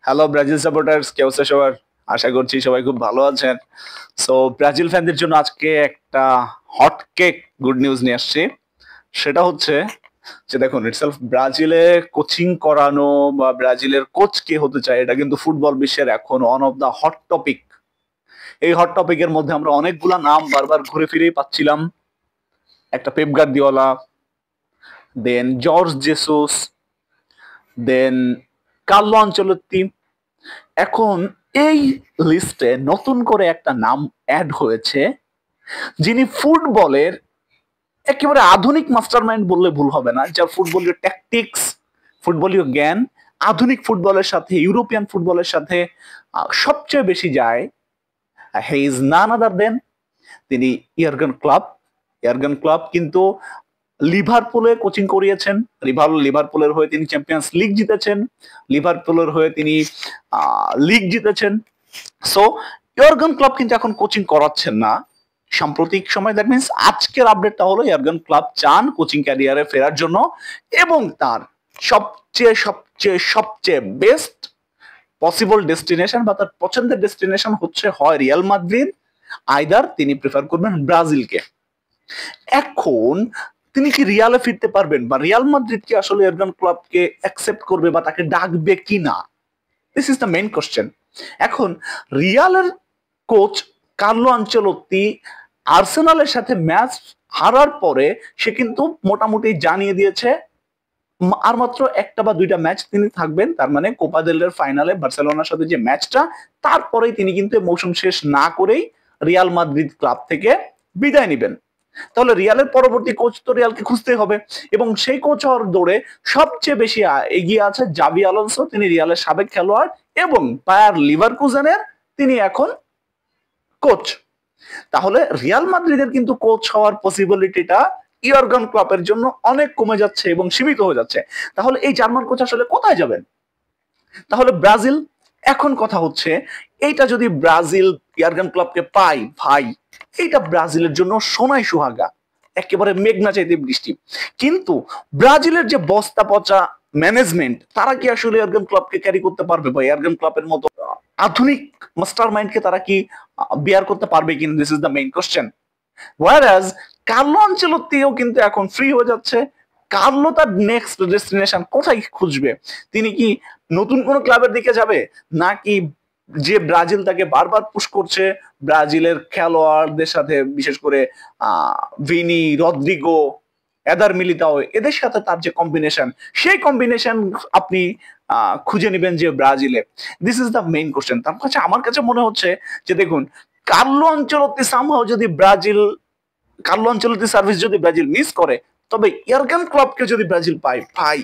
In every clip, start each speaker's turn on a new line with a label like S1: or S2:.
S1: Hello Brazil supporters, কি অবস্থা সবার? আশা করছি সবাই খুব ভালো আছেন। সো ব্রাজিল ফ্যানদের জন্য আজকে একটা হট কেক গুড নিউজ নিয়ে আসছি। সেটা হচ্ছে যে দেখুন, ইটসেলফ ব্রাজিলে কোচিং করানো বা ব্রাজিলের কোচ কে হতে চায়, এটা কিন্তু ফুটবল বিশ্বের এখন one of the hot topic. এই হট টপিকের মধ্যে আমরা অনেকগুলা নাম বারবার ঘুরে ফিরেই পাচ্ছিলাম। একটা পেপ গার্দিওলা, দেন জর্জ জেসুস, দেন কার্লো আনচেলত্তি। এখন এই লিস্টে নতুন করে একটা নাম অ্যাড হয়েছে, যিনি ফুটবলের একেবারে আধুনিক মাস্টারমাইন্ড বললে ভুল হবে না, যার ফুটবলীয় ট্যাকটিক্স, ফুটবলীয় জ্ঞান আধুনিক ফুটবলের সাথে, ইউরোপিয়ান ফুটবলের সাথে সবচেয়ে বেশি যায়। হি ইজ নান আদার দেন তিনি ইয়ার্গেন ক্লপ। ইয়ার্গেন ক্লপ কিন্তু লিভারপুলে কোচিং করিয়েছেন। লিভারপুলের হয়ে তিনি চ্যাম্পিয়ন্স লিগ জিতেছেন, লিভারপুলের হয়ে তিনি লিগ জিতেছেন। সো ইয়র্গেন ক্লপ কিন্তু এখন কোচিং করাচ্ছেন না সাম্প্রতিক সময়। দ্যাট মিনস আজকের আপডেটটা হলো ইয়র্গেন ক্লপ চান কোচিং ক্যারিয়ারে ফেরার জন্য, এবং তার সবচেয়ে সবচেয়ে সবচেয়ে বেস্ট পসিবল ডেস্টিনেশন বা তার পছন্দের ডেস্টিনেশন হচ্ছে হয় রিয়াল মাদ্রিদ, আইদার তিনি প্রেফার করবেন ব্রাজিলকে। এখন তিনি কি রিয়ালে ফিরতে পারবেন, বা রিয়াল মাদ্রিদ কি আসলে ইয়র্গেন ক্লপকে অ্যাকসেপ্ট করবে বা তাকে ডাকবে কিনা? This is the main question. এখন রিয়ালের কোচ কার্লো আনচেলত্তি আর্সেনালের সাথে ম্যাচ হারার পরে সে কিন্তু মোটামুটি জানিয়ে দিয়েছে আর মাত্র একটা বা দুইটা ম্যাচ তিনি থাকবেন। তার মানে কোপা দেল রের ফাইনালে বার্সেলোনার সাথে যে ম্যাচটা, তারপরেই তিনি কিন্তু মৌসুম শেষ না করেই রিয়াল মাদ্রিদ ক্লাব থেকে বিদায় নেবেন। তাহলে রিয়ালের পরবর্তী কোচ তো রিয়ালকে খুঁজতে হবে, এবং সেই কোচ হওয়ার দৌড়ে সবচেয়ে বেশি এগিয়ে আছে জাভি আলোনসো। তিনি রিয়ালের সাবেক খেলোয়াড় এবং বায়ার লিভারকুজেনের তিনি এখন কোচ। তাহলে রিয়াল মাদ্রিদের কিন্তু কোচ হওয়ার পসিবিলিটিটা ইয়র্গেন ক্লপের জন্য অনেক কমে যাচ্ছে এবং সীমিত হয়ে যাচ্ছে। তাহলে এই জার্মান কোচ আসলে কোথায় যাবেন? তাহলে ব্রাজিল। এখন কথা হচ্ছে, এইটা যদি ব্রাজিল ইয়র্গেন ক্লপকে পাই, ভাই এইটা ব্রাজিলের জন্য সোনাই সুহাগা, একেবারে মেঘনা চাইতে বৃষ্টি। কিন্তু ব্রাজিলের যে বস্তা পচা ম্যানেজমেন্ট, তারা কি আসলে ইয়র্গেন ক্লপকে ক্যারি করতে পারবে, বা ইয়র্গেন ক্লপের মতো আধুনিক মাস্টার মাইন্ডকে তারা কি বিয়ার করতে পারবে কিনা? This is the main question. ওয়ারাজ কার্লো আনচেলত্তিও কিন্তু এখন ফ্রি হয়ে যাচ্ছে। কার্লো তার নেক্সট ডেস্টিনেশন কোথায় খুঁজবে? তিনি কি নতুন কোন ক্লাবের দিকে যাবে, নাকি যে ব্রাজিল তাকে বারবার পুশ করছে, ব্রাজিলের খেলোয়াড়দের সাথে, বিশেষ করে ভিনি, রদ্রিগো, এদার মিলিতাও, এদের সাথে তার যে কম্বিনেশন, সেই কম্বিনেশন আপনি খুঁজে নেবেন যে ব্রাজিলে? This is the main question. তার কাছে, আমার কাছে মনে হচ্ছে যে দেখুন, কার্লো আনচেলত্তি সামহাও যদি কার্লো আনচেলত্তি সার্ভিস যদি ব্রাজিল মিস করে, তবে ইয়র্গেন ক্লপকে যদি ব্রাজিল পায়, ভাই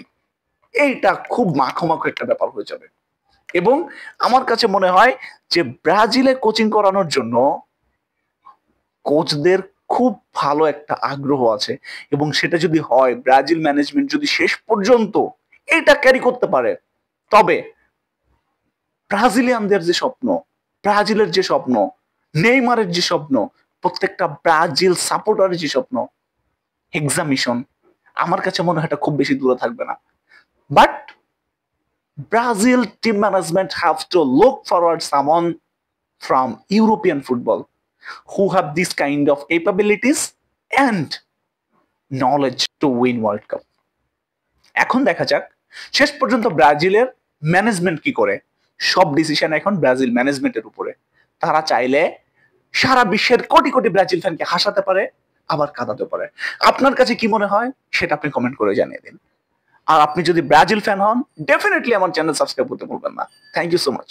S1: এইটা খুব মাখো একটা ব্যাপার হয়ে যাবে। এবং আমার কাছে মনে হয় যে ব্রাজিলে কোচিং করানোর জন্য কোচদের খুব ভালো একটা আগ্রহ আছে, এবং সেটা যদি হয়, ব্রাজিল ম্যানেজমেন্ট যদি শেষ পর্যন্ত এটা ক্যারি করতে পারে, তবে ব্রাজিলিয়ানদের যে স্বপ্ন, ব্রাজিলের যে স্বপ্ন, নেইমারের যে স্বপ্ন, প্রত্যেকটা ব্রাজিল সাপোর্টারের যে স্বপ্ন, এক্সামিশন, আমার কাছে মনে হয় এটা খুব বেশি দূরে থাকবে না। But Brazil team management have to look forward someone from European football who have this kind of capabilities and knowledge to win World Cup. এখন দেখা যাক শেষ পর্যন্ত ব্রাজিলের ম্যানেজমেন্ট কি করে। সব ডিসিশন এখন ব্রাজিল ম্যানেজমেন্টের উপরে। তারা চাইলে সারা বিশ্বের কোটি কোটি ব্রাজিল ফ্যানকে হাসাতে পারে, আবার কাঁদাতে পারে। আপনার কাছে কি মনে হয় সেটা আপনি কমেন্ট করে জানিয়ে দিন। আর আপনি যদি ব্রাজিল ফ্যান হন, ডেফিনেটলি আমার চ্যানেল সাবস্ক্রাইব করতে ভুলবেন না। Thank you so much.